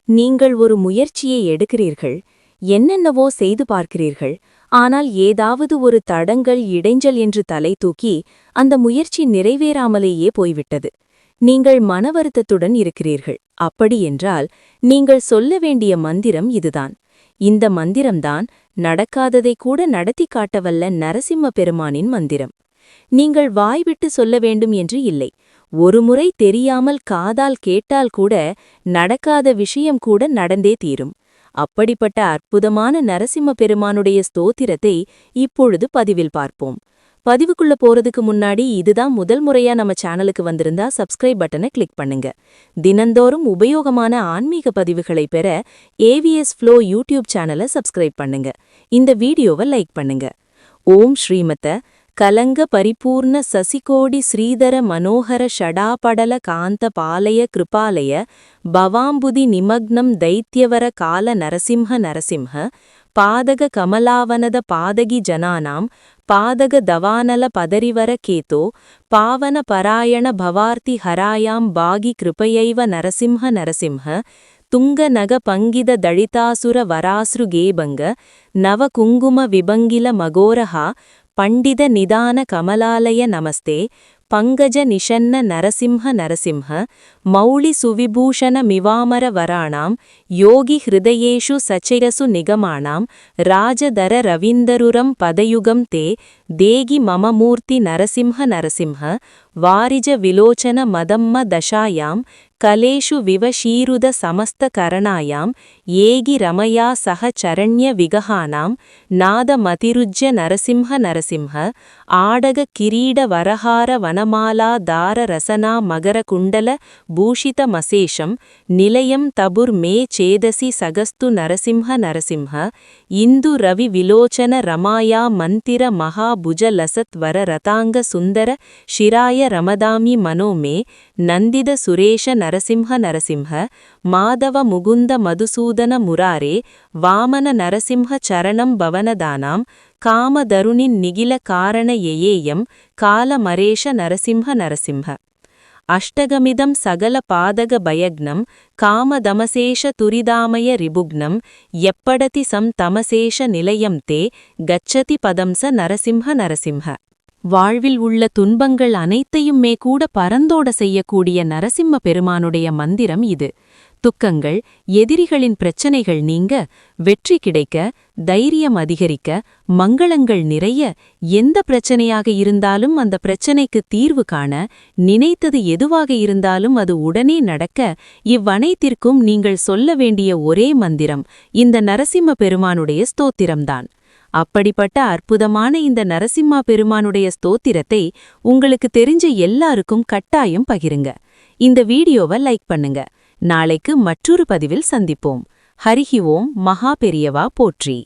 நீங்கள் ஒரு முயற்சியை எடுக்கிறீர்கள், என்னென்னவோ செய்து பார்க்கிறீர்கள், ஆனால் ஏதாவது ஒரு தடங்கல் இடைஞ்சல் என்று தலை தூக்கி அந்த முயற்சி நிறைவேறாமலேயே போய்விட்டது. நீங்கள் மனவருத்தத்துடன் இருக்கிறீர்கள். அப்படியென்றால் நீங்கள் சொல்ல வேண்டிய மந்திரம் இதுதான். இந்த மந்திரம்தான் நடக்காததை கூட நடத்தி காட்டவல்ல நரசிம்ம பெருமானின் மந்திரம். நீங்கள் வாய்விட்டு சொல்ல வேண்டும் என்று இல்லை. ஒருமுறை தெரியாமல் காதால் கேட்டால் கூட நடக்காத விஷயம் கூட நடந்தே தீரும். அப்படிப்பட்ட அற்புதமான நரசிம்ம பெருமானுடைய ஸ்தோத்திரத்தை இப்பொழுது பதிவில் பார்ப்போம். பதிவுக்குள்ள போறதுக்கு முன்னாடி இதுதான் முதல் முறையா நம்ம சேனலுக்கு வந்திருந்தா சப்ஸ்கிரைப் பட்டனை கிளிக் பண்ணுங்க. தினந்தோறும் உபயோகமான ஆன்மீக பதிவுகளை பெற AVS Flow யூடியூப் சேனலை சப்ஸ்கிரைப் பண்ணுங்க. இந்த வீடியோவை லைக் பண்ணுங்க. ஓம் ஸ்ரீமத கலங்க பரிபூர்ண சசிகோடி ஸ்ரீதர மனோகர ஷடாபடல காந்த பாலய கிருபாலய பவாம்புதி நிமக்னம் தைத்யவர கால நரசிம்ஹ நரசிம்ஹ பாதக கமலாவனத பாதகி ஜனானாம் பாதக தவானல பதரிவர கேதோ பாவன பராயண பவார்த்தி ஹராயாம் பாகி கிருபையைவ நரசிம்ஹ நரசிம்ஹ துங்க நக பங்கித தழிதாசுர வராஸ்ரு கேபங்க நவ குங்கும விபங்கில மகோரஹா பண்டித நிதான கமலாலய நமஸ்தே பங்கஜ நிஷன்ன நரசிம்ஹ நரசிம்ஹ மௌளி சுவிபூஷண மிவாமர வராணாம் யோகி ஹிருதயேஷு சச்சிரசு நிகமாணாம் ராஜதர ரவீந்தருரம் பதயுகம் தே தேகி மம மூர்த்தி நரசிம்ஹ நரசிம்ஹ வாரிஜ விலோச்சன மதம்ம தசாயாம் கலேஷு விவஷீருத சமஸ்த கரணாயாம் ஏகி ரமயா சக சரண்ய விகஹானாம் நாத மதிருஜ்ய நரசிம்ஹ நரசிம்ஹ ஆடக கிரீட வரஹார வனமாலா தார ரசனா மகர குண்டல பூஷித மசேஷம் நிலையம் தபுர் மே சேதசி சகஸ்து நரசிம்ஹ நரசிம்ஹ இந்து ரவி விலோச்சன ரமாயா மந்திர மகா புஜ லசத் வர ரதாங்க சுந்தர ஷிராய ரமதாமி மனோமே நந்தித சுரேஷ நரசிம்ஹ நரசிம்ஹ மாதவ முகுந்த மதுசூதன முராரே வாமன நரசிம்ஹ சரணம் பவனதானாம் காமதருணின் நிகில காரண யேயம் காலமரேஷ நரசிம்ஹ நரசிம்ஹ அஷ்டகமிதம் சகல பாதக பயக்னம் காமதமசேஷ துரிதாமய ரிபுக்னம் எப்படதி சம் தமசேஷ நிலையம் தே கச்சதி பதம்ச நரசிம்ஹ நரசிம்ஹ வாழ்வில் உள்ள துன்பங்கள் அனைத்தையுமே கூட பரந்தோட செய்யக்கூடிய நரசிம்ம பெருமானுடைய மந்திரம் இது. துக்கங்கள், எதிரிகளின் பிரச்சனைகள் நீங்க, வெற்றி கிடைக்க, தைரியம் அதிகரிக்க, மங்களங்கள் நிறைய, எந்த பிரச்சனையாக இருந்தாலும் அந்த பிரச்சனைக்கு தீர்வு காண, நினைத்தது எதுவாக இருந்தாலும் அது உடனே நடக்க, இவ்வனைத்திற்கும் நீங்கள் சொல்ல வேண்டிய ஒரே மந்திரம் இந்த நரசிம்ம பெருமானுடைய ஸ்தோத்திரம்தான். அப்படிப்பட்ட அற்புதமான இந்த நரசிம்மா பெருமானுடைய ஸ்தோத்திரத்தை உங்களுக்கு தெரிஞ்ச எல்லாருக்கும் கட்டாயம் பகிருங்க. இந்த வீடியோவை லைக் பண்ணுங்க. நாளைக்கு மற்றொரு பதிவில் சந்திப்போம். ஹரிஹி ஓம் மகா பெரியவா போற்றி.